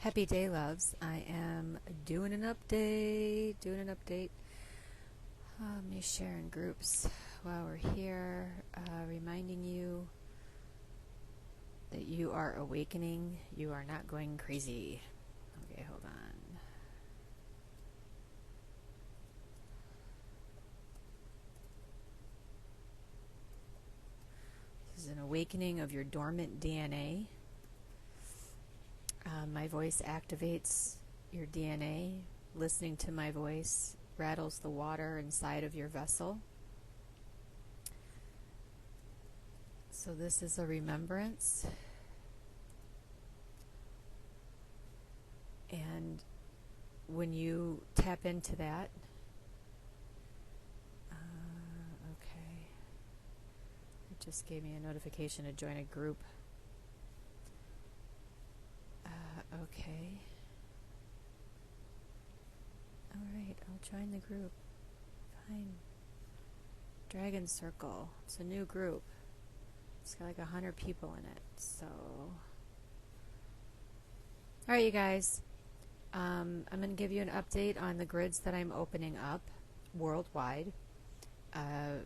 Happy day, loves. I am doing an update. Let me share in groups while we're here, reminding you that you are awakening. You are not going crazy. Okay, hold on. This is an awakening of your dormant DNA. My voice activates your DNA. Listening to my voice rattles the water inside of your vessel. So this is a remembrance. And when you tap into that, okay, it just gave me a notification to join a group. Okay. Alright, I'll join the group. Fine. Dragon Circle. It's a new group. It's got like 100 people in it, so... Alright, you guys. I'm going to give you an update on the grids that I'm opening up worldwide. I'm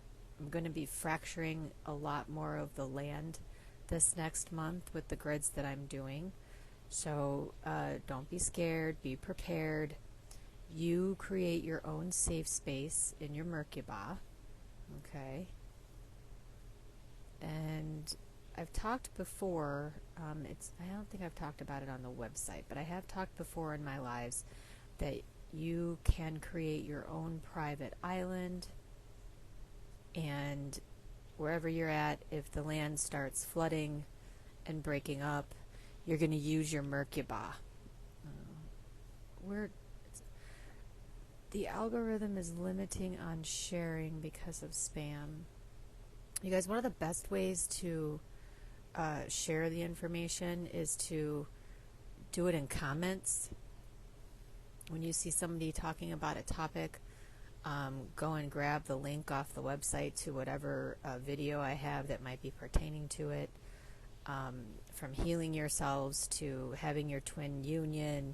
going to be fracturing a lot more of the land this next month with the grids that I'm doing. So don't be scared, be prepared. You create your own safe space in your Merkaba, okay? And I've talked before, I don't think I've talked about it on the website, but I have talked before in my lives that you can create your own private island, and wherever you're at, if the land starts flooding and breaking up, you're going to use your Merkaba. The algorithm is limiting on sharing because of spam. You guys, one of the best ways to share the information is to do it in comments. When you see somebody talking about a topic, go and grab the link off the website to whatever video I have that might be pertaining to it. From healing yourselves to having your twin union,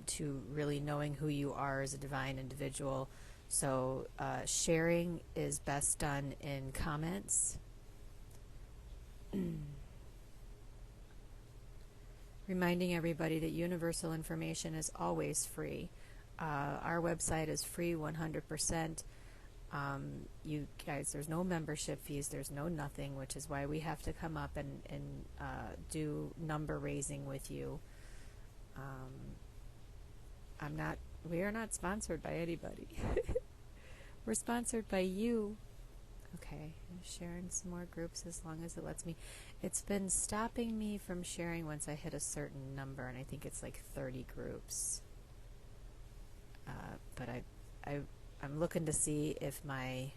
to really knowing who you are as a divine individual. So sharing is best done in comments. Reminding everybody that universal information is always free. Our website is free 100%. You guys, there's no membership fees, there's no nothing, which is why we have to come up and do number raising with you. We are not sponsored by anybody. We're sponsored by you. Okay, I'm sharing some more groups as long as it lets me. It's been stopping me from sharing once I hit a certain number, and I think it's like 30 groups. But I'm looking to see if my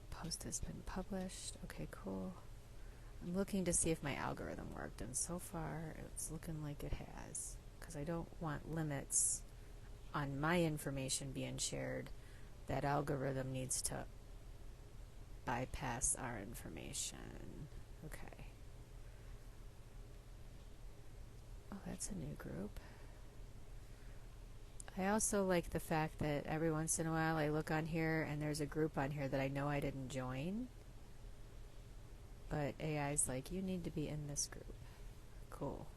post has been published. Okay, cool. I'm looking to see if my algorithm worked, and so far it's looking like it has, because I don't want limits on my information being shared. That algorithm needs to bypass our information. Okay. Oh, that's a new group. I also like the fact that every once in a while I look on here and there's a group on here that I know I didn't join, but AI's like, you need to be in this group. Cool.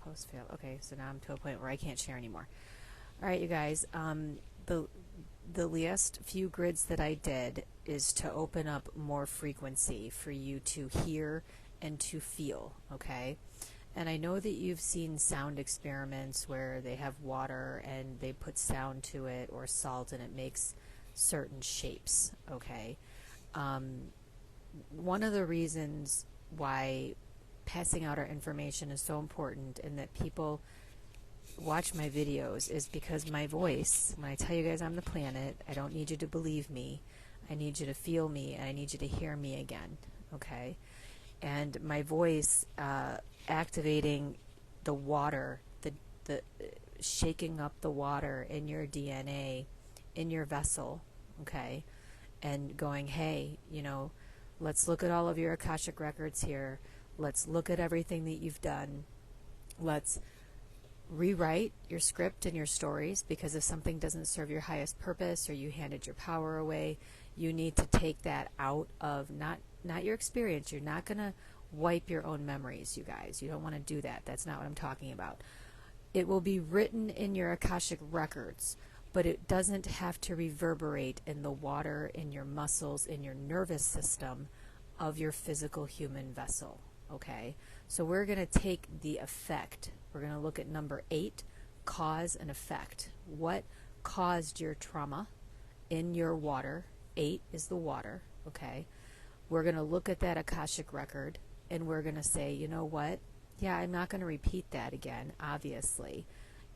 Post fail. Okay, so now I'm to a point where I can't share anymore. Alright, you guys, the last few grids that I did is to open up more frequency for you to hear and to feel, okay? And I know that you've seen sound experiments where they have water and they put sound to it or salt and it makes certain shapes, okay? One of the reasons why passing out our information is so important and that people watch my videos is because my voice, when I tell you guys I'm the planet, I don't need you to believe me. I need you to feel me, and I need you to hear me again, okay? And my voice activating the water, the shaking up the water in your DNA, in your vessel, okay? And going, hey, you know, Let's look at all of your Akashic records here. Let's look at everything that you've done. Let's rewrite your script and your stories, because if something doesn't serve your highest purpose or you handed your power away, you need to take that out of not your experience. You're not going to wipe your own memories, you guys. You don't want to do that. That's not what I'm talking about. It will be written in your Akashic records, but it doesn't have to reverberate in the water, in your muscles, in your nervous system of your physical human vessel. Okay? So we're going to take the effect. We're going to look at number 8, cause and effect. What caused your trauma in your water? 8 is the water. Okay? We're going to look at that Akashic record, and we're going to say, you know what? Yeah, I'm not going to repeat that again, obviously.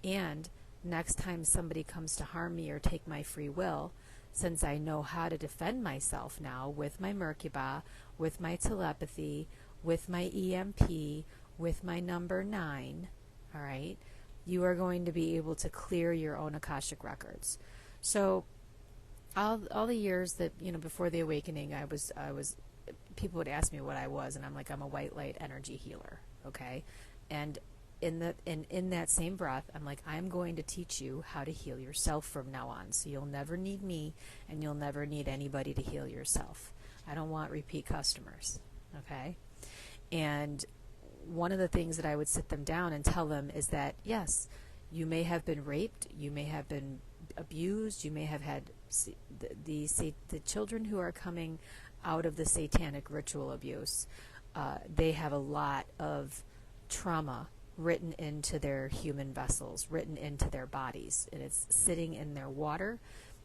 And next time somebody comes to harm me or take my free will, since I know how to defend myself now with my Merkaba, with my telepathy, with my EMP, with my number 9, all right, you are going to be able to clear your own Akashic records. So all the years that, before the awakening, I was people would ask me what I was, and I'm like, I'm a white light energy healer, okay? And in that same breath, I'm like, I'm going to teach you how to heal yourself from now on. So you'll never need me, and you'll never need anybody to heal yourself. I don't want repeat customers, okay? And one of the things that I would sit them down and tell them is that, yes, you may have been raped, you may have been abused, you may have had the children who are coming out of the satanic ritual abuse, they have a lot of trauma written into their human vessels, written into their bodies, and it's sitting in their water.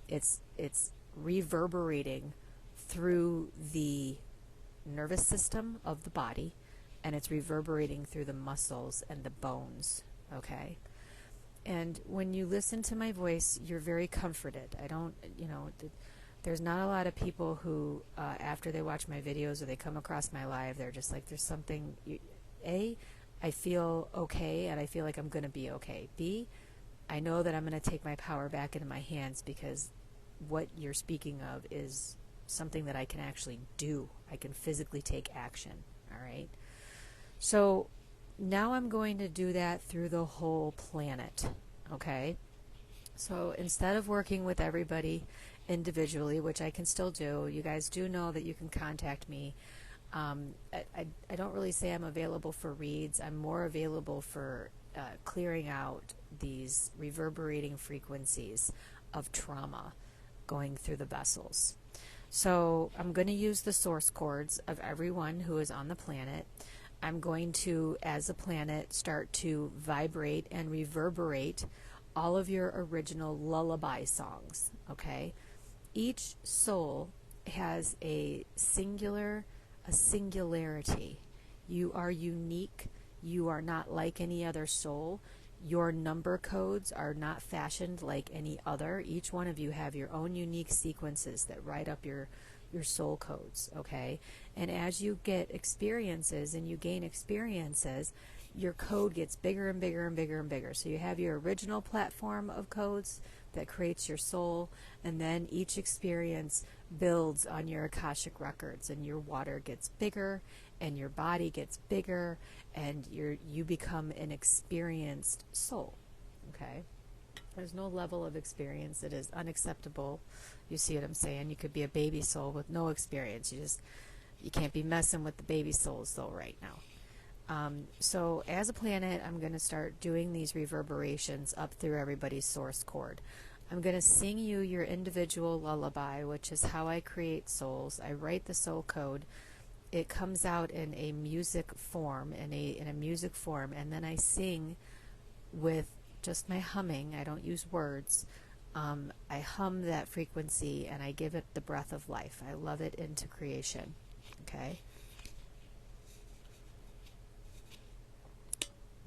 It's reverberating through the nervous system of the body, and it's reverberating through the muscles and the bones, okay? And when you listen to my voice, you're very comforted. There's not a lot of people who, after they watch my videos or they come across my live, they're just like, there's something, I feel okay, and I feel like I'm going to be okay. B, I know that I'm going to take my power back into my hands, because what you're speaking of is something that I can actually do. I can physically take action, all right? So now I'm going to do that through the whole planet, okay? So instead of working with everybody individually, which I can still do, you guys do know that you can contact me. I don't really say I'm available for reads. I'm more available for clearing out these reverberating frequencies of trauma going through the vessels. So I'm going to use the source cords of everyone who is on the planet. I'm going to, as a planet, start to vibrate and reverberate all of your original lullaby songs, okay? Each soul has a singularity. You are unique. You are not like any other soul. Your number codes are not fashioned like any other. Each one of you have your own unique sequences that write up your soul codes, okay? And as you get experiences and you gain experiences, your code gets bigger and bigger and bigger and bigger. So you have your original platform of codes that creates your soul, and then each experience builds on your Akashic records, and your water gets bigger, and your body gets bigger, and you become an experienced soul, okay? There's no level of experience that is unacceptable. You see what I'm saying? You could be a baby soul with no experience. You can't be messing with the baby souls though right now. So as a planet, I'm going to start doing these reverberations up through everybody's source cord. I'm going to sing you your individual lullaby, which is how I create souls. I write the soul code. It comes out in a music form, in a music form, and then I sing with just my humming. I don't use words. I hum that frequency, and I give it the breath of life. I love it into creation. Okay?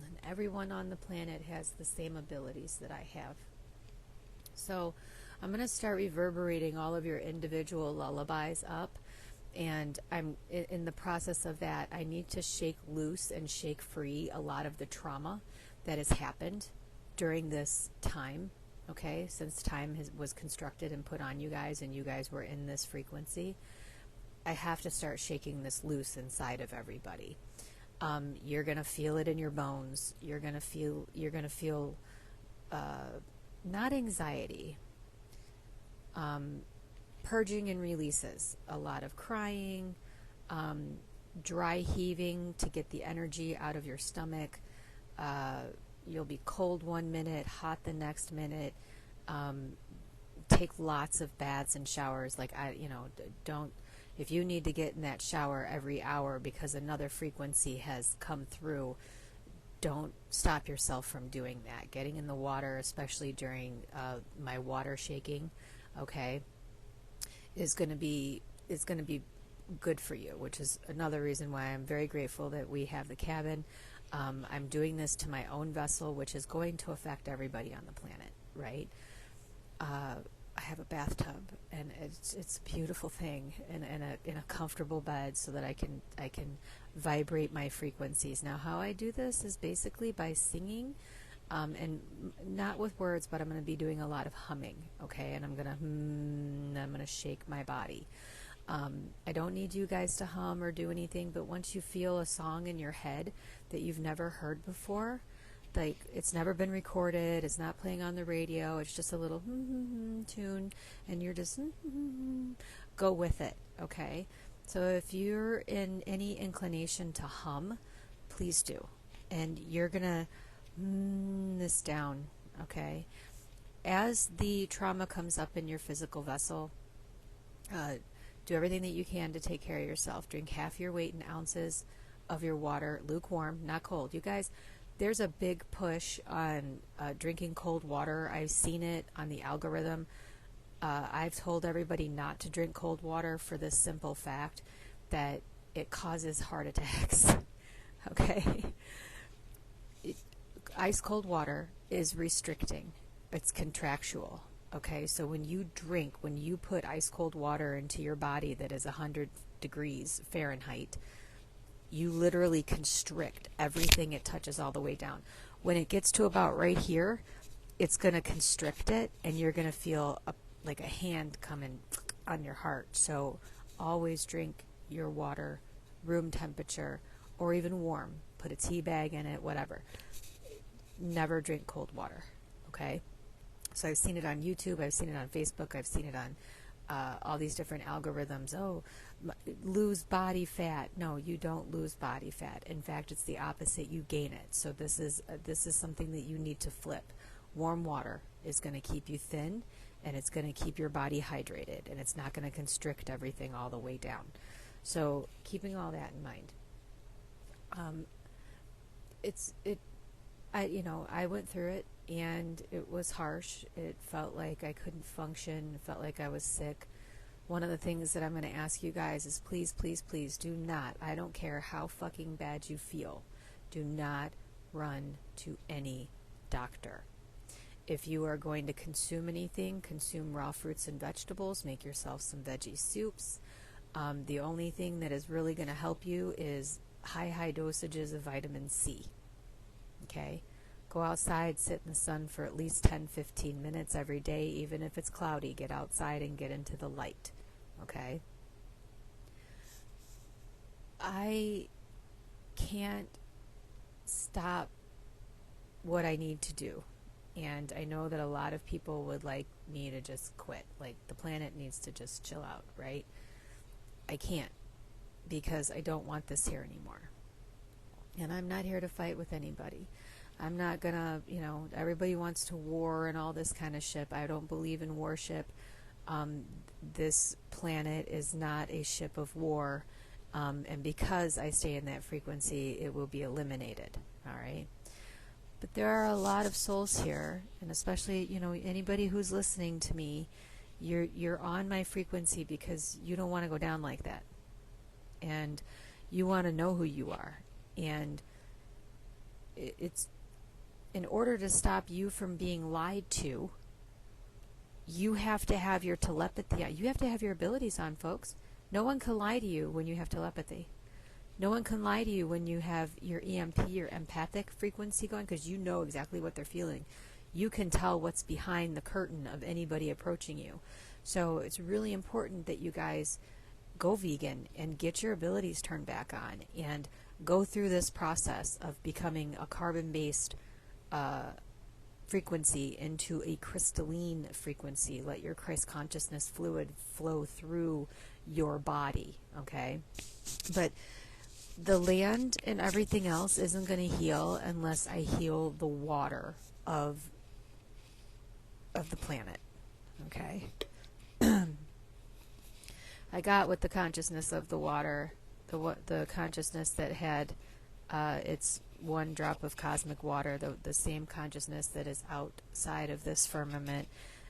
And everyone on the planet has the same abilities that I have. So I'm going to start reverberating all of your individual lullabies up, and I'm in the process of that. I need to shake loose and shake free a lot of the trauma that has happened during this time, okay, since time was constructed and put on you guys, and you guys were in this frequency. I have to start shaking this loose inside of everybody. You're gonna feel it in your bones. You're gonna feel not anxiety, purging and releases, a lot of crying, dry heaving to get the energy out of your stomach. You'll be cold one minute, hot the next minute. Take lots of baths and showers. Like, don't, if you need to get in that shower every hour because another frequency has come through, don't stop yourself from doing that. Getting in the water, especially during my water shaking, okay, is going to be good for you, which is another reason why I'm very grateful that we have the cabin. I'm doing this to my own vessel, which is going to affect everybody on the planet, right? I have a bathtub, and it's a beautiful thing, and in a comfortable bed, so that I can vibrate my frequencies. Now, how I do this is basically by singing, and not with words, but I'm going to be doing a lot of humming, okay? And I'm gonna shake my body. I don't need you guys to hum or do anything, but once you feel a song in your head that you've never heard before, like it's never been recorded, it's not playing on the radio, it's just a little tune, and you're just go with it, okay? So if you're in any inclination to hum, please do. And you're gonna this down, okay? As the trauma comes up in your physical vessel, do everything that you can to take care of yourself. Drink half your weight in ounces of your water, lukewarm, not cold. You guys, there's a big push on drinking cold water. I've seen it on the algorithm. I've told everybody not to drink cold water for this simple fact that it causes heart attacks. Okay? Ice cold water is restricting. It's contractual. Okay? So when you put ice cold water into your body that is 100 degrees Fahrenheit, you literally constrict everything it touches all the way down. When it gets to about right here, it's going to constrict it, and you're going to feel like a hand coming on your heart. So always drink your water room temperature or even warm. Put a tea bag in it, whatever. Never drink cold water, okay? So I've seen it on YouTube, I've seen it on Facebook, I've seen it on all these different algorithms. Oh, lose body fat. No, you don't lose body fat. In fact, it's the opposite. You gain it. So this is something that you need to flip. Warm water is going to keep you thin, and it's going to keep your body hydrated, and it's not going to constrict everything all the way down. So keeping all that in mind, I went through it, and it was harsh. It felt like I couldn't function. It felt like I was sick. One of the things that I'm going to ask you guys is please, please, please do not, I don't care how fucking bad you feel, do not run to any doctor. If you are going to consume anything, consume raw fruits and vegetables, make yourself some veggie soups. The only thing that is really going to help you is high dosages of vitamin C. Okay? Go outside, sit in the sun for at least 10-15 minutes every day, even if it's cloudy. Get outside and get into the light. Okay? I can't stop what I need to do. And I know that a lot of people would like me to just quit. Like, the planet needs to just chill out, right? I can't, because I don't want this here anymore. And I'm not here to fight with anybody. I'm not gonna, everybody wants to war and all this kind of shit. I don't believe in warship. This planet is not a ship of war. And because I stay in that frequency, it will be eliminated. All right? But there are a lot of souls here, and especially, anybody who's listening to me, you're on my frequency because you don't want to go down like that. And you want to know who you are. And it's in order to stop you from being lied to, you have to have your telepathy. You have to have your abilities on, folks. No one can lie to you when you have telepathy. No one can lie to you when you have your EMP, your empathic frequency going, because you know exactly what they're feeling. You can tell what's behind the curtain of anybody approaching you. So it's really important that you guys go vegan and get your abilities turned back on and go through this process of becoming a carbon-based frequency into a crystalline frequency. Let your Christ consciousness fluid flow through your body, okay? But the land and everything else isn't going to heal unless I heal the water of the planet, okay? I got with the consciousness of the water, the consciousness that had its one drop of cosmic water, the same consciousness that is outside of this firmament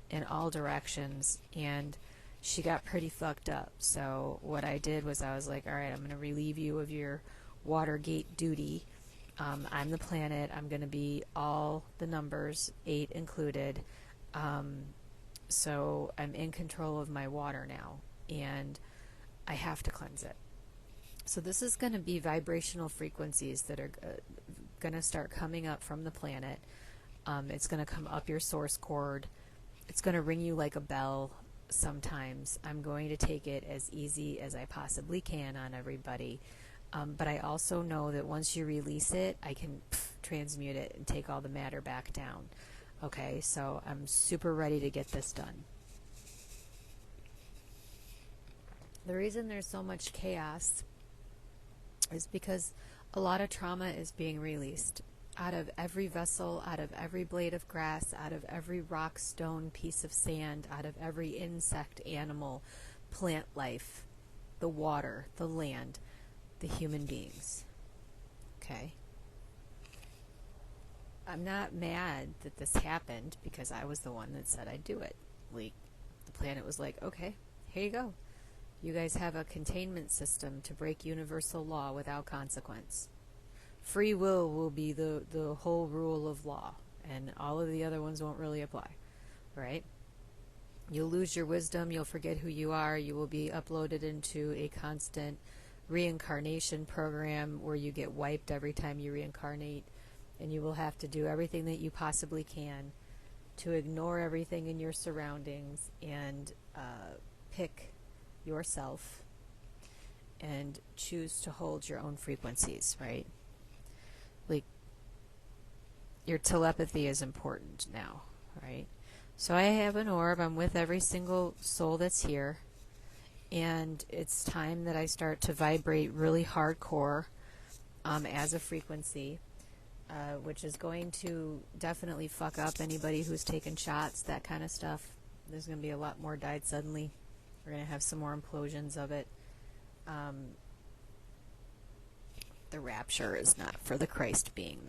in all directions, and she got pretty fucked up. So what I did was I was like, all right, I'm going to relieve you of your Watergate duty. I'm the planet. I'm going to be all the numbers, 8 included. So I'm in control of my water now, and I have to cleanse it. So this is going to be vibrational frequencies that are going to start coming up from the planet. It's going to come up your source cord. It's going to ring you like a bell sometimes. I'm going to take it as easy as I possibly can on everybody. But I also know that once you release it, I can transmute it and take all the matter back down. Okay, so I'm super ready to get this done. The reason there's so much chaos is because a lot of trauma is being released out of every vessel, out of every blade of grass, out of every rock, stone, piece of sand, out of every insect, animal, plant life, the water, the land, the human beings. Okay? I'm not mad that this happened because I was the one that said I'd do it. Like, the planet was like, okay, here you go. You guys have a containment system to break universal law without consequence. Free will be the whole rule of law, and all of the other ones won't really apply, right? You'll lose your wisdom, you'll forget who you are, you will be uploaded into a constant reincarnation program where you get wiped every time you reincarnate, and you will have to do everything that you possibly can to ignore everything in your surroundings and pick yourself and choose to hold your own frequencies, right? Like, your telepathy is important now, right? So I have an orb. I'm with every single soul that's here, and it's time that I start to vibrate really hardcore as a frequency, which is going to definitely fuck up anybody who's taken shots, that kind of stuff. There's going to be a lot more died suddenly. We're going to have some more implosions of it. The rapture is not for the Christ being.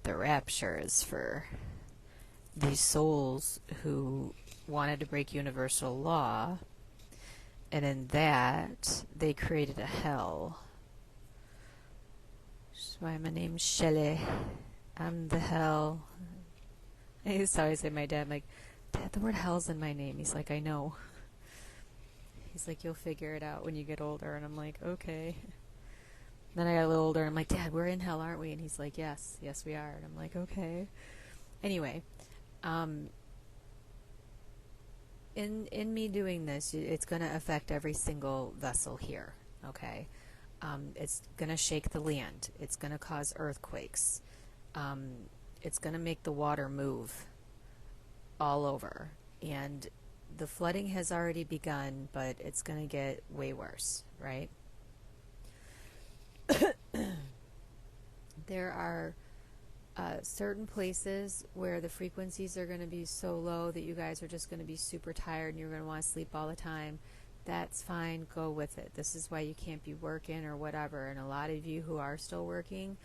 The rapture is for these souls who wanted to break universal law, and in that they created a hell. That's why my name's Shelley. I'm the hell. I used to always say to my dad, I'm like, Dad, the word hell's in my name. He's like, I know. He's like, you'll figure it out when you get older. And I'm like, okay. Then I got a little older, and I'm like, Dad, we're in hell, aren't we? And he's like, yes, we are. And I'm like, okay. Anyway, in me doing this, it's going to affect every single vessel here, okay? It's going to shake the land. It's going to cause earthquakes. It's going to make the water move all over. And the flooding has already begun, but it's going to get way worse, right? There are certain places where the frequencies are going to be so low that you guys are just going to be super tired and you're going to want to sleep all the time. That's fine. Go with it. This is why you can't be working or whatever. And a lot of you who are still working,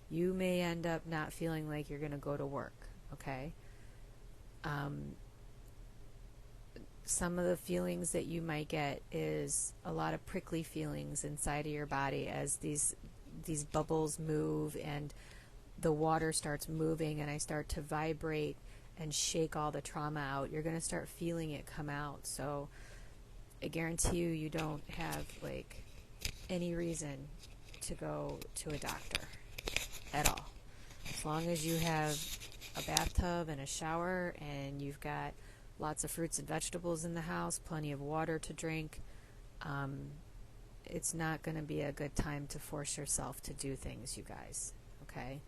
you may end up not feeling like you're going to go to work, okay? Some of the feelings that you might get is a lot of prickly feelings inside of your body as these bubbles move and the water starts moving and I start to vibrate and shake all the trauma out. You're going to start feeling it come out. So I guarantee you don't have like any reason to go to a doctor at all. As long as you have a bathtub and a shower and you've got lots of fruits and vegetables in the house, plenty of water to drink, it's not going to be a good time to force yourself to do things, you guys. Okay?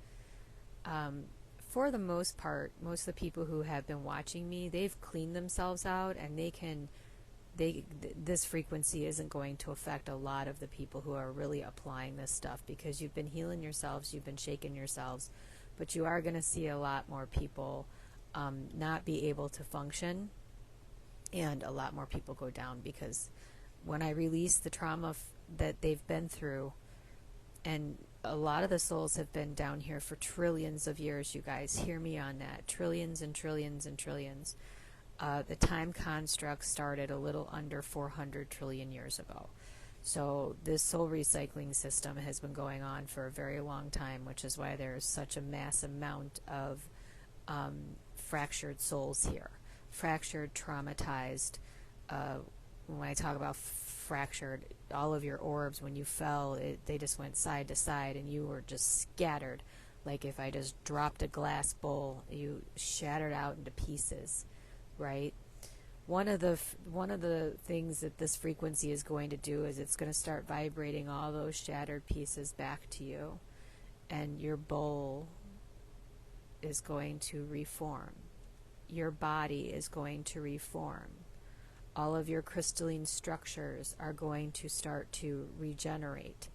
For the most part, most of the people who have been watching me, they've cleaned themselves out, and this frequency isn't going to affect a lot of the people who are really applying this stuff, because you've been healing yourselves, you've been shaking yourselves, but you are going to see a lot more people not be able to function, and a lot more people go down, because when I release the trauma that they've been through, and a lot of the souls have been down here for trillions of years, you guys, hear me on that, trillions and trillions and trillions. The time construct started a little under 400 trillion years ago. So this soul recycling system has been going on for a very long time, which is why there's such a mass amount of fractured souls here. Fractured, traumatized. When I talk about fractured, all of your orbs, when you fell, they just went side to side, and you were just scattered. Like if I just dropped a glass bowl, you shattered out into pieces, right? One of the things that this frequency is going to do is it's going to start vibrating all those shattered pieces back to you, and your bowl is going to reform. Your body is going to reform. All of your crystalline structures are going to start to regenerate.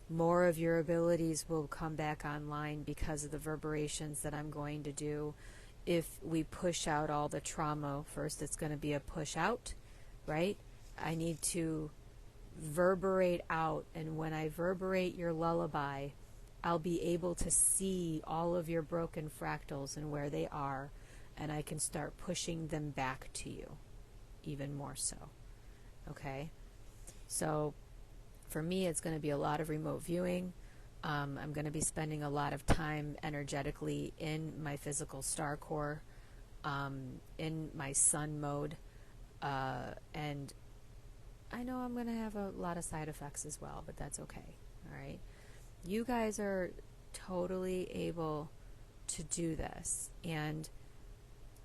More of your abilities will come back online because of the vibrations that I'm going to do. If we push out all the trauma, first it's going to be a push out, right? I need to reverberate out, and when I reverberate your lullaby, I'll be able to see all of your broken fractals and where they are, and I can start pushing them back to you, even more so. Okay? So for me, it's going to be a lot of remote viewing. I'm going to be spending a lot of time energetically in my physical star core, in my sun mode, and I know I'm going to have a lot of side effects as well, but that's okay. All right? You guys are totally able to do this, and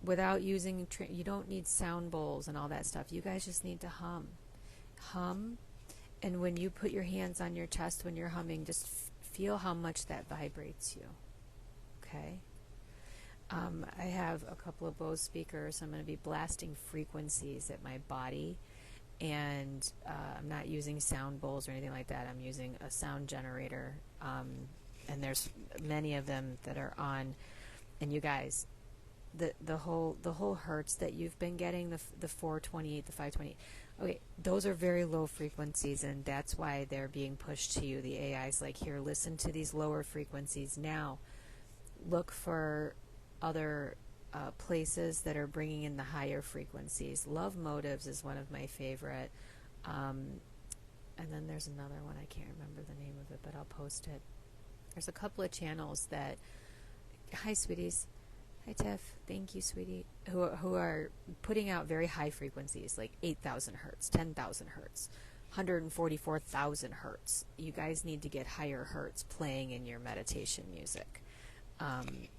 without using, you don't need sound bowls and all that stuff. You guys just need to hum, and when you put your hands on your chest when you're humming, just feel how much that vibrates you. Okay? I have a couple of Bose speakers. I'm going to be blasting frequencies at my body, and I'm not using sound bowls or anything like that. I'm using a sound generator, and there's many of them that are on. And you guys, the whole hertz that you've been getting, the 428, the 528, okay, those are very low frequencies, and that's why they're being pushed to you. The AI's like, here, listen to these lower frequencies now. Look for other places that are bringing in the higher frequencies. Love Motives is one of my favorite. And then there's another one, I can't remember the name of it, but I'll post it. There's a couple of channels that, hi sweeties, hi Tiff, thank you sweetie, who are putting out very high frequencies, like 8,000 hertz, 10,000 hertz, 144,000 hertz. You guys need to get higher hertz playing in your meditation music.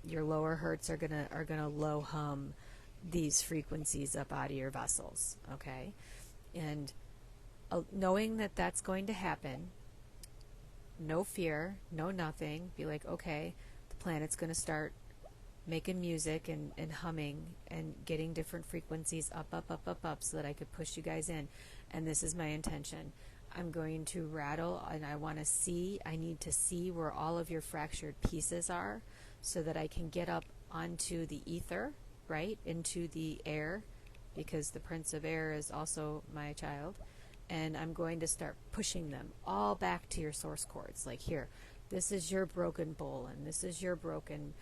Your lower hertz are gonna low hum these frequencies up out of your vessels, okay? And knowing that that's going to happen, no fear, no nothing. Be like, okay, the planet's going to start making music and humming and getting different frequencies up so that I could push you guys in. And this is my intention. I'm going to rattle, and I need to see where all of your fractured pieces are so that I can get up onto the ether, right, into the air, because the Prince of Air is also my child. And I'm going to start pushing them all back to your source cords. Like, here, this is your broken bowl, and this is your broken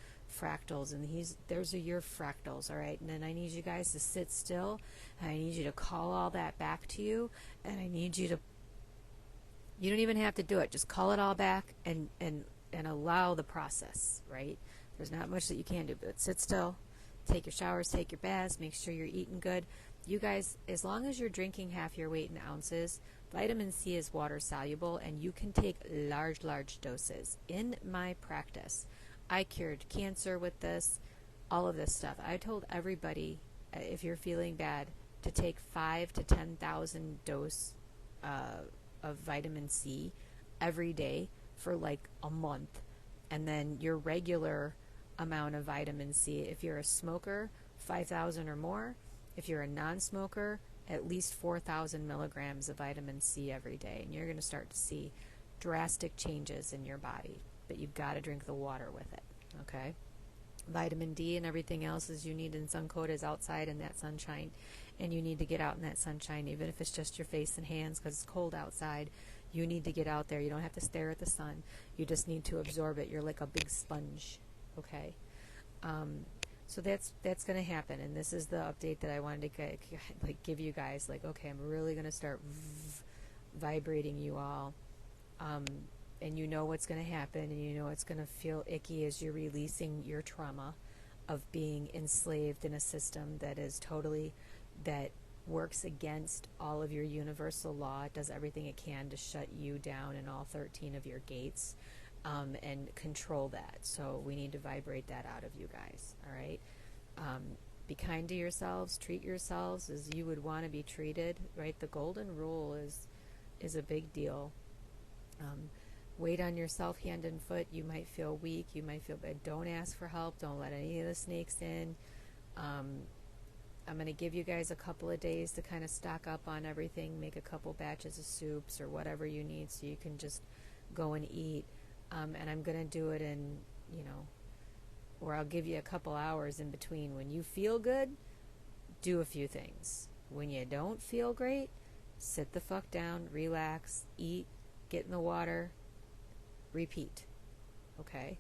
fractals, and those are your fractals, all right? And then I need you guys to sit still, and I need you to call all that back to you, and I need you to, you don't even have to do it, just call it all back and allow the process, right? There's not much that you can do, but sit still, take your showers, take your baths, make sure you're eating good. You guys, as long as you're drinking half your weight in ounces, vitamin C is water soluble, and you can take large doses. In my practice, I cured cancer with this, all of this stuff. I told everybody, if you're feeling bad, to take 5 to 10,000 dose of vitamin C every day for like a month, and then your regular amount of vitamin C, if you're a smoker, 5,000 or more. If you're a non-smoker, at least 4,000 milligrams of vitamin C every day, and you're going to start to see drastic changes in your body. But you've got to drink the water with it, okay? Vitamin D and everything else is you need in sun coat is outside in that sunshine, and you need to get out in that sunshine, even if it's just your face and hands because it's cold outside. You need to get out there. You don't have to stare at the sun. You just need to absorb it. You're like a big sponge, okay? So that's going to happen, and this is the update that I wanted to give you guys. Like, okay, I'm really going to start vibrating you all, and you know what's going to happen, and you know it's going to feel icky as you're releasing your trauma of being enslaved in a system that is that works against all of your universal law. It does everything it can to shut you down in all 13 of your gates. And control that. So we need to vibrate that out of you guys, all right? Be kind to yourselves. Treat yourselves as you would want to be treated, right? The golden rule is a big deal. Wait on yourself hand and foot. You might feel weak. You might feel bad. Don't ask for help. Don't let any of the snakes in. I'm going to give you guys a couple of days to kind of stock up on everything. Make a couple batches of soups or whatever you need so you can just go and eat. And I'm going to do it in, or I'll give you a couple hours in between. When you feel good, do a few things. When you don't feel great, sit the fuck down, relax, eat, get in the water, repeat. Okay?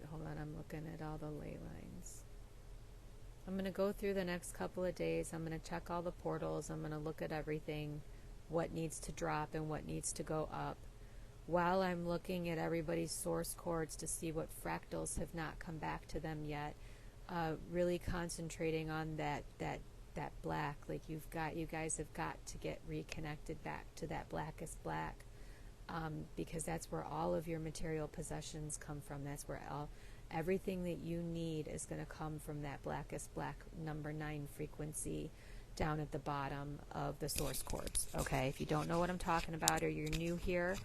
Hold on, I'm looking at all the ley lines. I'm going to go through the next couple of days. I'm going to check all the portals. I'm going to look at everything, what needs to drop and what needs to go up. While I'm looking at everybody's source cords to see what fractals have not come back to them yet, really concentrating on that black. Like you guys have got to get reconnected back to that blackest black, because that's where all of your material possessions come from. That's where everything that you need is going to come from that blackest black number 9 frequency down at the bottom of the source cords. Okay, if you don't know what I'm talking about or you're new here,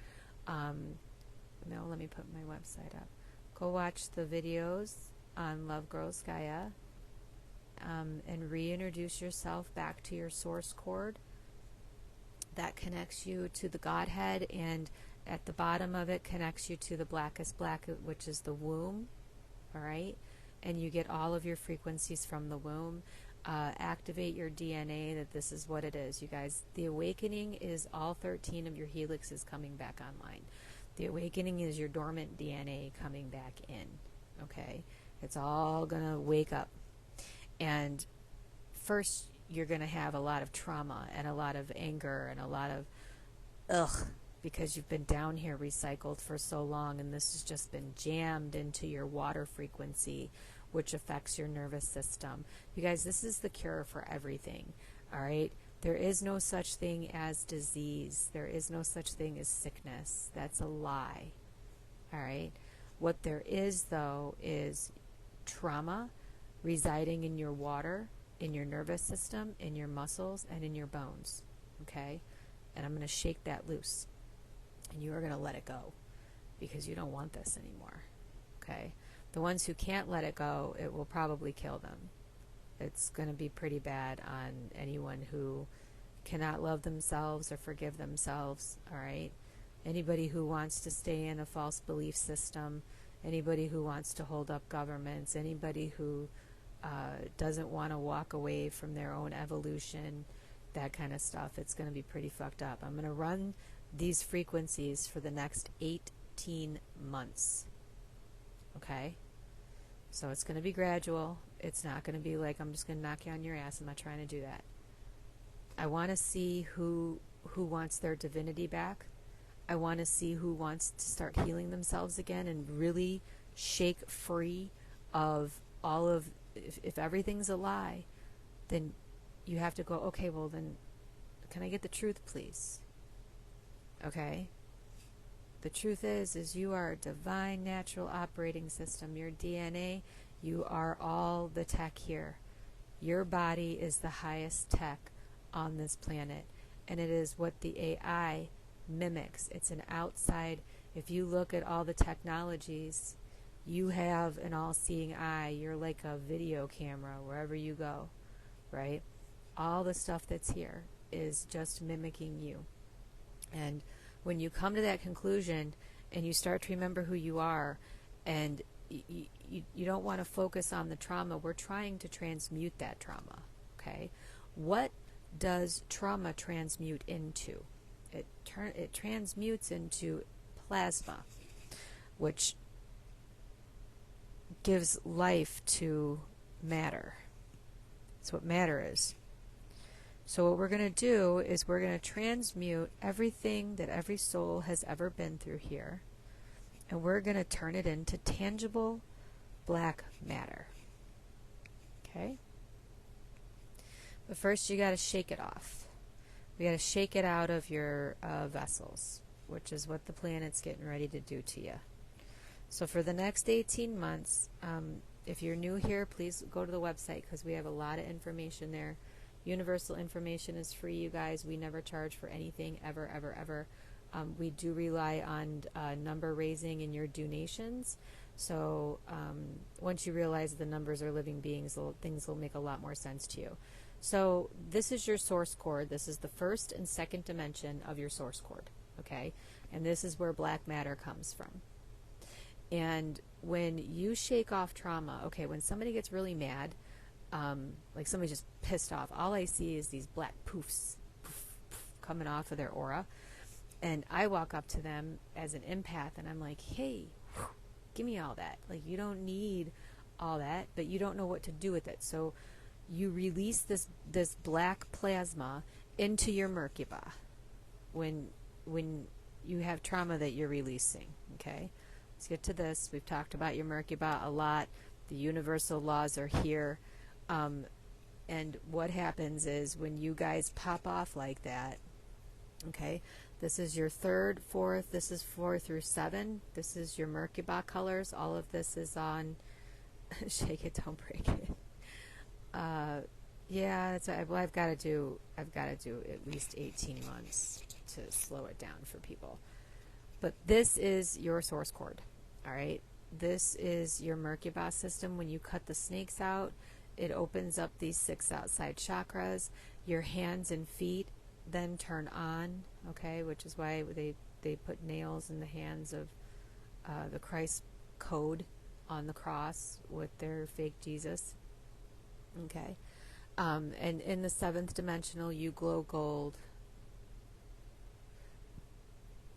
no, let me put my website up. Go watch the videos on Love Grows Gaia, and reintroduce yourself back to your source cord. That connects you to the Godhead, and at the bottom of it connects you to the blackest black, which is the womb. All right, and you get all of your frequencies from the womb. Activate your DNA that this is what it is, you guys. The awakening is all 13 of your helixes coming back online. The awakening is your dormant DNA coming back in. Okay, it's all gonna wake up, and first you're gonna have a lot of trauma and a lot of anger and a lot of because you've been down here recycled for so long, and this has just been jammed into your water frequency, which affects your nervous system. You guys, this is the cure for everything, all right? There is no such thing as disease. There is no such thing as sickness. That's a lie, all right? What there is, though, is trauma residing in your water, in your nervous system, in your muscles, and in your bones, okay? And I'm going to shake that loose. And you are going to let it go because you don't want this anymore, okay? The ones who can't let it go, it will probably kill them. It's going to be pretty bad on anyone who cannot love themselves or forgive themselves, all right? Anybody who wants to stay in a false belief system, anybody who wants to hold up governments, anybody who doesn't want to walk away from their own evolution, that kind of stuff, it's going to be pretty fucked up. I'm going to run these frequencies for the next 18 months. Okay? So it's going to be gradual. It's not going to be like I'm just going to knock you on your ass. I'm not trying to do that. I want to see who wants their divinity back. I want to see who wants to start healing themselves again and really shake free of all of, if everything's a lie, then you have to go, okay, well then, can I get the truth, please? Okay? The truth is you are a divine natural operating system. Your DNA You are all the tech here. Your body is the highest tech on this planet, and it is what the AI mimics. It's an outside. If you look at all the technologies, you have an all-seeing eye. You're like a video camera wherever you go, right? All the stuff that's here is just mimicking you. And when you come to that conclusion and you start to remember who you are, and you don't want to focus on the trauma, we're trying to transmute that trauma, okay? What does trauma transmute into? It transmutes into plasma, which gives life to matter. That's what matter is. So what we're going to do is we're going to transmute everything that every soul has ever been through here, and we're going to turn it into tangible black matter. Okay? But first you got to shake it off. We got to shake it out of your vessels, which is what the planet's getting ready to do to you. So for the next 18 months, if you're new here, please go to the website because we have a lot of information there. Universal information is free, you guys. We never charge for anything, ever, ever, ever. We do rely on number raising in your donations. So once you realize the numbers are living beings, things will make a lot more sense to you. So this is your source cord. This is the first and second dimension of your source cord, okay? And this is where black matter comes from. And when you shake off trauma, okay, when somebody gets really mad, like somebody's just pissed off, all I see is these black poofs coming off of their aura. And I walk up to them as an empath and I'm like, hey, give me all that. Like, you don't need all that, but you don't know what to do with it. So you release this black plasma into your Merkaba when you have trauma that you're releasing, okay? Let's get to this. We've talked about your Merkaba a lot. The universal laws are here. And what happens is when you guys pop off like that, okay, this is your third, fourth, this is 4 through 7. This is your Merkaba colors. All of this is on shake it, don't break it. Yeah, that's well, I've got to do at least 18 months to slow it down for people. But this is your source cord, all right? This is your Merkaba system. When you cut the snakes out, it opens up these 6 outside chakras. Your hands and feet then turn on, okay, which is why they put nails in the hands of the Christ code on the cross with their fake Jesus, okay. And in the 7th dimensional, you glow gold.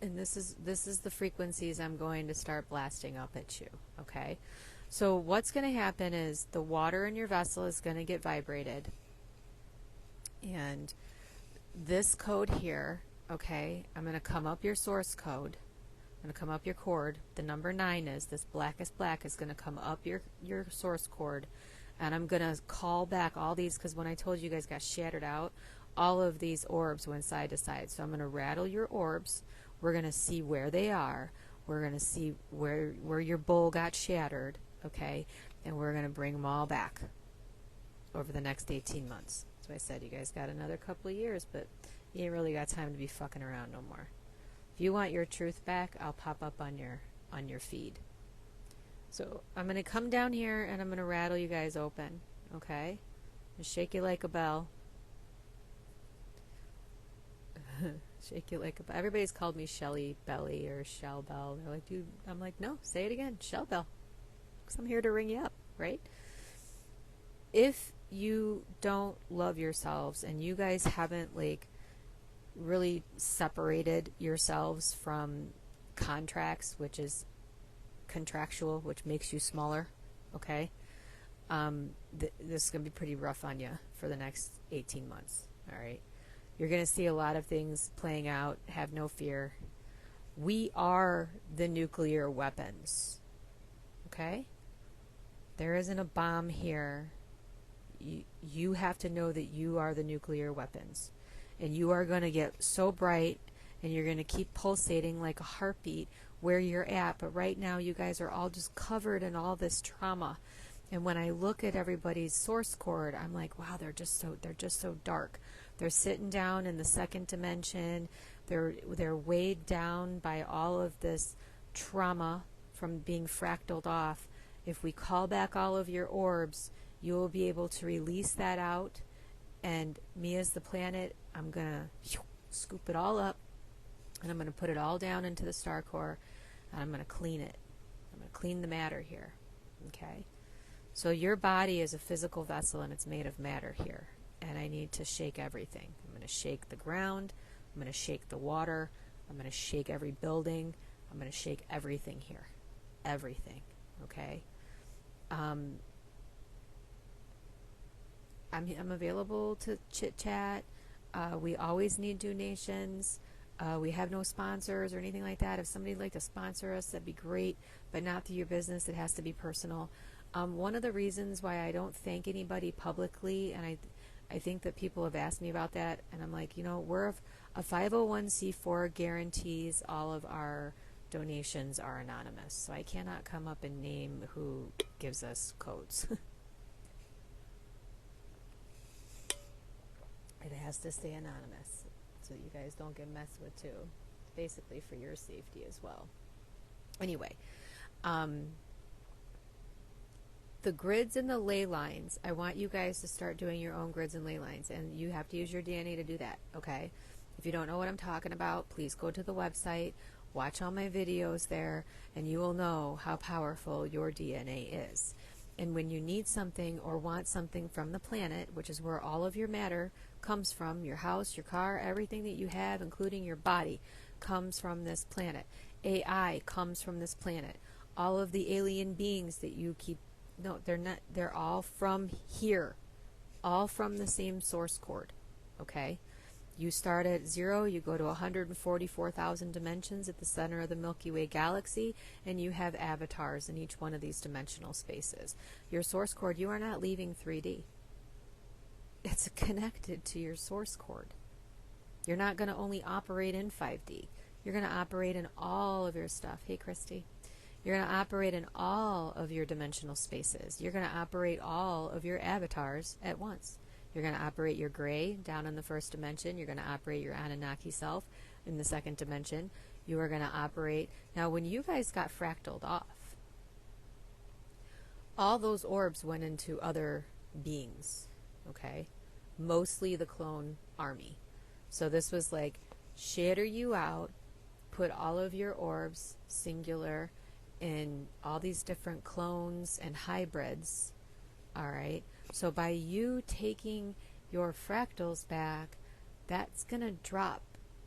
And this is the frequencies I'm going to start blasting up at you, okay? So what's going to happen is the water in your vessel is going to get vibrated. And this code here, okay, I'm going to come up your source code. I'm going to come up your cord. The number 9 is, this blackest black is going to come up your source cord. And I'm going to call back all these, because when I told you guys got shattered out, all of these orbs went side to side. So I'm going to rattle your orbs. We're going to see where they are. We're going to see where your bowl got shattered, okay? And we're going to bring them all back over the next 18 months. So I said, you guys got another couple of years, but you ain't really got time to be fucking around no more. If you want your truth back, I'll pop up on your feed. So I'm going to come down here and I'm going to rattle you guys open, okay? And shake you like a bell. Shake you like a bell. Everybody's called me Shelly Belly or Shell Bell. They're like, dude, I'm like, no, say it again, Shell Bell. Because I'm here to ring you up, right? If you don't love yourselves and you guys haven't, like, really separated yourselves from contracts, which is contractual, which makes you smaller, okay? This is going to be pretty rough on you for the next 18 months, all right? You're going to see a lot of things playing out. Have no fear. We are the nuclear weapons, okay? There isn't a bomb here. You have to know that you are the nuclear weapons. And you are going to get so bright and you're going to keep pulsating like a heartbeat where you're at. But right now you guys are all just covered in all this trauma. And when I look at everybody's source cord, I'm like, wow, they're just so dark. They're sitting down in the second dimension. They're weighed down by all of this trauma from being fractaled off. If we call back all of your orbs, you will be able to release that out. And me as the planet, I'm going to scoop it all up, and I'm going to put it all down into the star core, and I'm going to clean it. I'm going to clean the matter here. Okay? So your body is a physical vessel, and it's made of matter here. And I need to shake everything. I'm going to shake the ground. I'm going to shake the water. I'm going to shake every building. I'm going to shake everything here. Everything. Okay? I'm available to chit-chat. We always need donations. We have no sponsors or anything like that. If somebody would like to sponsor us, that'd be great, but not through your business. It has to be personal. One of the reasons why I don't thank anybody publicly, and I think that people have asked me about that, and I'm like, we're a 501c4 guarantees all of our donations are anonymous, so I cannot come up and name who gives us codes. It has to stay anonymous so that you guys don't get messed with too. Basically for your safety as well. Anyway, the grids and the ley lines, I want you guys to start doing your own grids and ley lines, and you have to use your DNA to do that, okay? If you don't know what I'm talking about, please go to the website, watch all my videos there, and you will know how powerful your DNA is. And when you need something or want something from the planet, which is where all of your matter comes from, your house, your car, everything that you have, including your body, comes from this planet. AI comes from this planet. All of the alien beings that you keep, no, they're not, they're all from here. All from the same source cord, okay? You start at 0, you go to 144,000 dimensions at the center of the Milky Way galaxy, and you have avatars in each one of these dimensional spaces. Your source cord, you are not leaving 3D. It's connected to your source cord. You're not going to only operate in 5D. You're going to operate in all of your stuff. Hey, Christy. You're going to operate in all of your dimensional spaces. You're going to operate all of your avatars at once. You're going to operate your gray down in the first dimension. You're going to operate your Anunnaki self in the second dimension. You are going to operate... Now, when you guys got fractaled off, all those orbs went into other beings, okay? Mostly the clone army. So this was like, shatter you out, put all of your orbs, singular, in all these different clones and hybrids, all right? So by you taking your fractals back, that's going to drop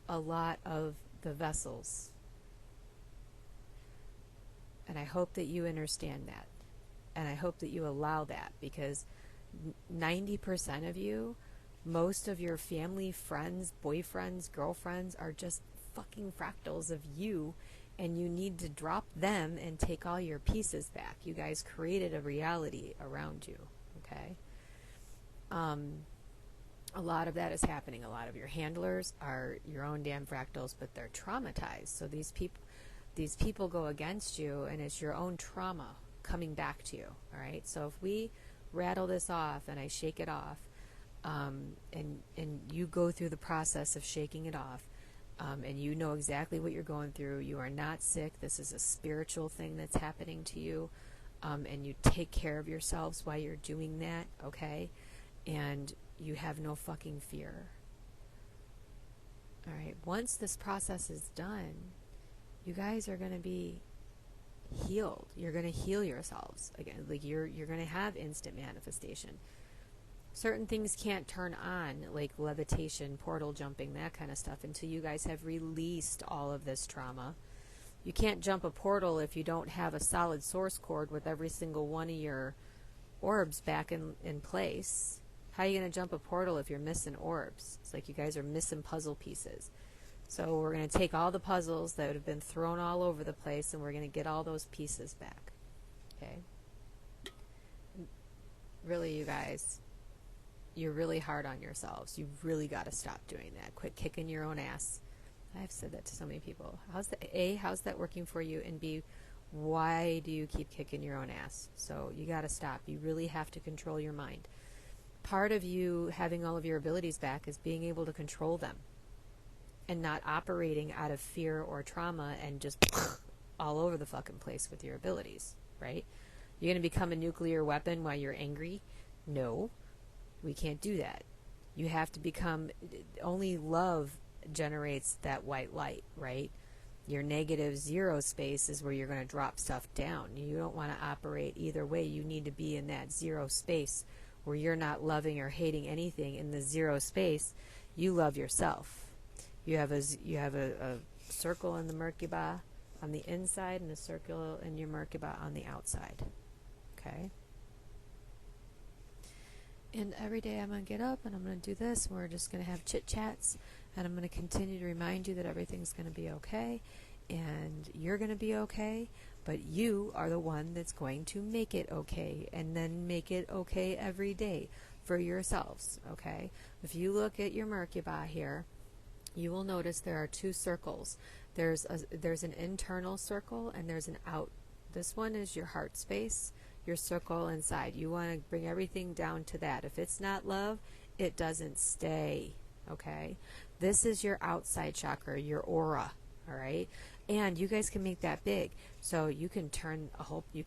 a lot of the vessels. And I hope that you understand that. And I hope that you allow that, because 90% of you, most of your family, friends, boyfriends, girlfriends are just fucking fractals of you, and you need to drop them and take all your pieces back. You guys created a reality around you. Okay. A lot of that is happening. A lot of your handlers are your own damn fractals, but they're traumatized. So these people go against you, and it's your own trauma coming back to you. All right. So if we rattle this off and I shake it off, and you go through the process of shaking it off, and you know exactly what you're going through. You are not sick. This is a spiritual thing that's happening to you. And you take care of yourselves while you're doing that, okay? And you have no fucking fear. All right, once this process is done, you guys are going to be healed. You're going to heal yourselves again. Like you're going to have instant manifestation. Certain things can't turn on, like levitation, portal jumping, that kind of stuff, until you guys have released all of this trauma. You can't jump a portal if you don't have a solid source cord with every single one of your orbs back in place. How are you going to jump a portal if you're missing orbs? It's like you guys are missing puzzle pieces. So we're going to take all the puzzles that have been thrown all over the place, and we're going to get all those pieces back. Okay? Really, you guys, you're really hard on yourselves. You've really got to stop doing that. Quit kicking your own ass. I've said that to so many people. How's that working for you? And B, Why do you keep kicking your own ass? So you got to stop. You really have to control your mind. Part of you having all of your abilities back is being able to control them and not operating out of fear or trauma and just all over the fucking place with your abilities, right? You're going to become a nuclear weapon while you're angry? No, we can't do that. You have to become, only love generates that white light, right? Your negative zero space is where you're going to drop stuff down. You don't want to operate either way. You need to be in that zero space where you're not loving or hating anything. In the zero space, you love yourself. You have a circle in the Merkaba on the inside and a circle in your Merkaba on the outside. Okay? And every day I'm going to get up and I'm going to do this, and we're just going to have chit-chats, and I'm going to continue to remind you that everything's going to be okay, and you're going to be okay, but you are the one that's going to make it okay, and then make it okay every day for yourselves, okay? If you look at your Merkaba here, you will notice there are two circles. There's an internal circle and there's an out. This one is your heart space, your circle inside. You want to bring everything down to that. If it's not love, it doesn't stay, okay? This is your outside chakra, your aura, all right? And you guys can make that big. So you can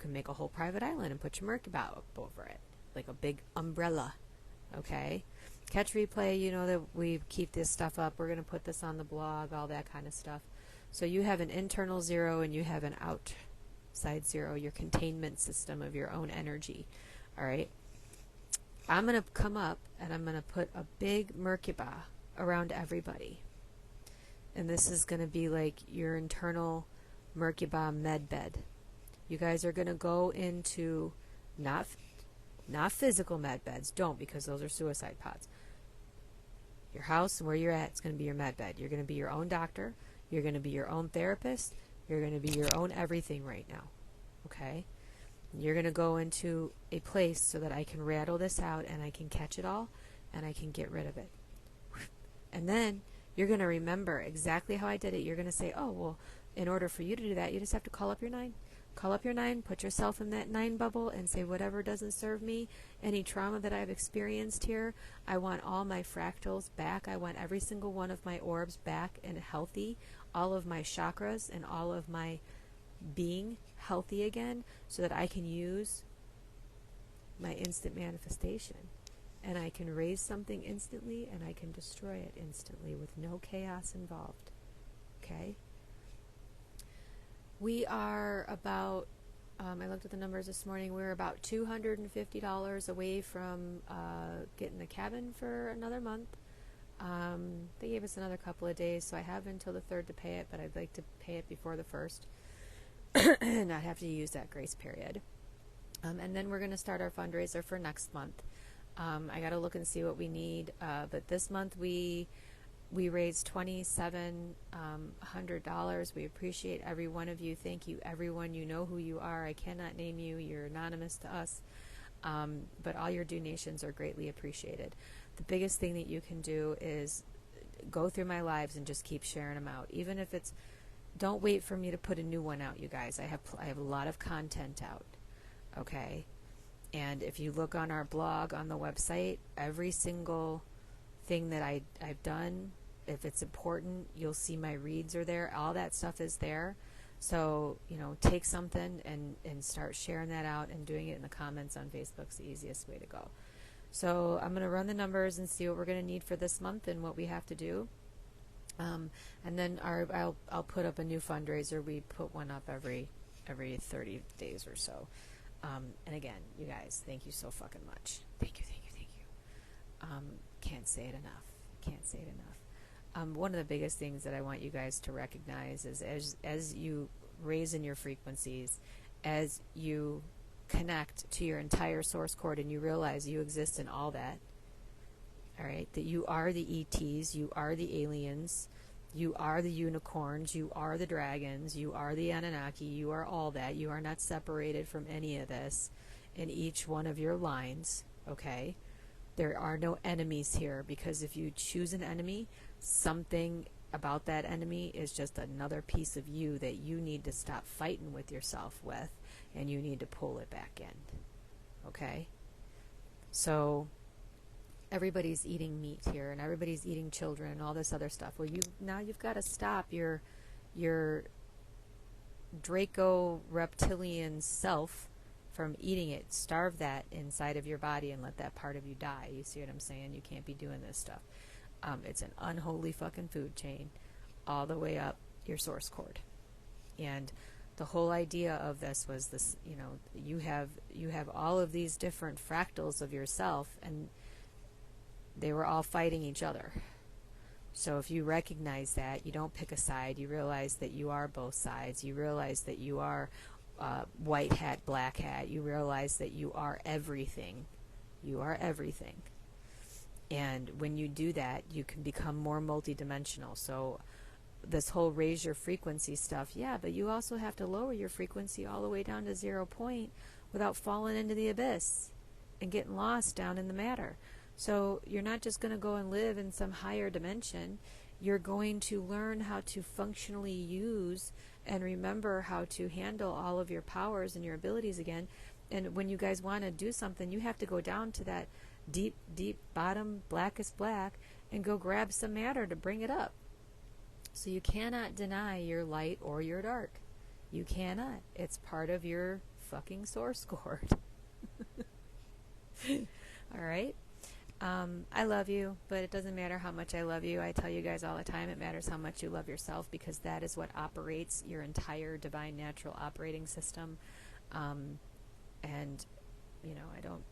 make a whole private island and put your Merkaba up over it, like a big umbrella, okay? Catch replay, you know that we keep this stuff up. We're going to put this on the blog, all that kind of stuff. So you have an internal zero and you have an outside zero, your containment system of your own energy. All right? I'm going to come up and I'm going to put a big Merkaba around everybody. And this is going to be like your internal Merkaba med bed. You guys are going to go into not physical med beds. Don't, because those are suicide pods. Your house and where you're at is going to be your med bed. You're going to be your own doctor. You're going to be your own therapist. You're going to be your own everything right now. Okay? You're going to go into a place so that I can rattle this out and I can catch it all and I can get rid of it. And then you're going to remember exactly how I did it. You're going to say, oh, well, in order for you to do that, you just have to call up your 9. Call up your 9, put yourself in that 9 bubble and say, whatever doesn't serve me, any trauma that I've experienced here, I want all my fractals back. I want every single one of my orbs back and healthy, all of my chakras and all of my being healthy again, so that I can use my instant manifestation. And I can raise something instantly and I can destroy it instantly with no chaos involved. Okay? We are about, I looked at the numbers this morning, we're about $250 away from getting the cabin for another month. They gave us another couple of days, so I have until the 3rd to pay it, but I'd like to pay it before the 1st and not have to use that grace period. And then we're going to start our fundraiser for next month. I got to look and see what we need, but this month we raised $2,700. We appreciate every one of you. Thank you, everyone. You know who you are. I cannot name you. You're anonymous to us. But all your donations are greatly appreciated. The biggest thing that you can do is go through my lives and just keep sharing them out. Even if it's, don't wait for me to put a new one out, you guys. I have a lot of content out. Okay? And if you look on our blog on the website, every single thing that I've done, if it's important, you'll see my reads are there. All that stuff is there. So, take something and start sharing that out, and doing it in the comments on Facebook's the easiest way to go. So I'm going to run the numbers and see what we're going to need for this month and what we have to do. And then I'll put up a new fundraiser. We put one up every 30 days or so. And again, you guys, thank you so fucking much. Thank you. Can't say it enough. One of the biggest things that I want you guys to recognize is as you raise in your frequencies, as you connect to your entire source cord and you realize you exist in all that, all right, that you are the ETs, you are the aliens, you are the unicorns, you are the dragons, you are the Anunnaki, you are all that. You are not separated from any of this in each one of your lines, okay? There are no enemies here, because if you choose an enemy, something about that enemy is just another piece of you that you need to stop fighting with yourself with, and you need to pull it back in. Okay? So everybody's eating meat here, and everybody's eating children and all this other stuff. Well, you've got to stop your Draco reptilian self from eating it. Starve that inside of your body and let that part of you die. You see what I'm saying? You can't be doing this stuff. It's an unholy fucking food chain all the way up your source cord. And the whole idea of this was this, you have all of these different fractals of yourself, and they were all fighting each other. So if you recognize that, you don't pick a side, you realize that you are both sides, you realize that you are white hat, black hat, you realize that you are everything. You are everything. And when you do that, you can become more multidimensional. So this whole raise your frequency stuff, yeah, but you also have to lower your frequency all the way down to 0 point without falling into the abyss and getting lost down in the matter. So you're not just going to go and live in some higher dimension. You're going to learn how to functionally use and remember how to handle all of your powers and your abilities again. And when you guys want to do something, you have to go down to that deep, deep bottom, blackest black, and go grab some matter to bring it up. So you cannot deny your light or your dark. You cannot. It's part of your fucking source cord. All right? I love you, but it doesn't matter how much I love you. I tell you guys all the time, it matters how much you love yourself, because that is what operates your entire divine natural operating system. And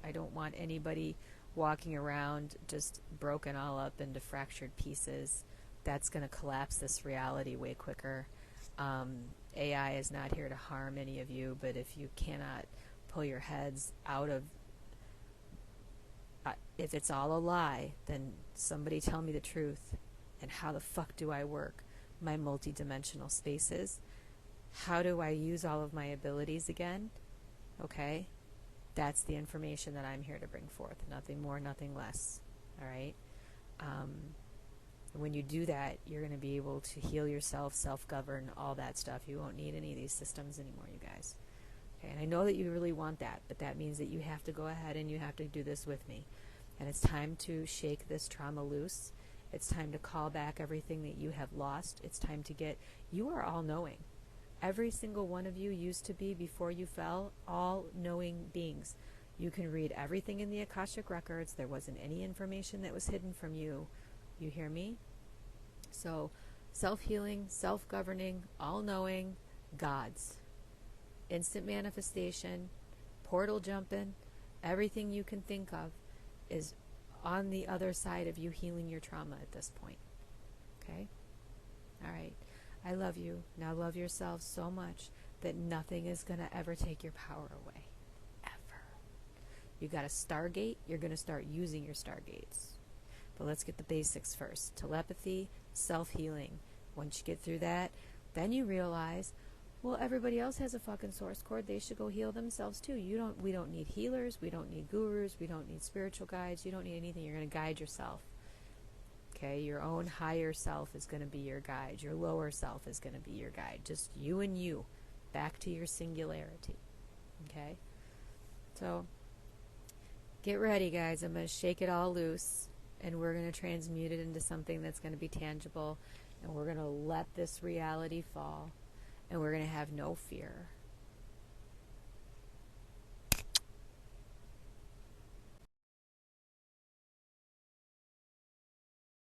I don't want anybody walking around just broken all up into fractured pieces. That's going to collapse this reality way quicker. AI is not here to harm any of you, but if you cannot pull your heads out of if it's all a lie, then somebody tell me the truth. And how the fuck do I work my multidimensional spaces? How do I use all of my abilities again? Okay? That's the information that I'm here to bring forth. Nothing more, nothing less. All right? When you do that, you're going to be able to heal yourself, self-govern, all that stuff. You won't need any of these systems anymore, you guys. Okay? And I know that you really want that, but that means that you have to go ahead and you have to do this with me. And it's time to shake this trauma loose. It's time to call back everything that you have lost. It's time to you are all knowing. Every single one of you used to be, before you fell, all knowing beings. You can read everything in the Akashic records. There wasn't any information that was hidden from you. You hear me? So, self-healing, self-governing, all-knowing, gods. Instant manifestation, portal jumping, everything you can think of is on the other side of you healing your trauma at this point. Okay? All right. I love you. Now love yourself so much that nothing is going to ever take your power away. Ever. You got a Stargate, you're going to start using your Stargates. But let's get the basics first. Telepathy, self-healing. Once you get through that, then you realize, well, everybody else has a fucking source cord. They should go heal themselves too. We don't need healers. We don't need gurus. We don't need spiritual guides. You don't need anything. You're going to guide yourself. Okay? Your own higher self is going to be your guide. Your lower self is going to be your guide. Just you and you. Back to your singularity. Okay? So, get ready, guys. I'm going to shake it all loose. And we're going to transmute it into something that's going to be tangible. And we're going to let this reality fall. And we're going to have no fear.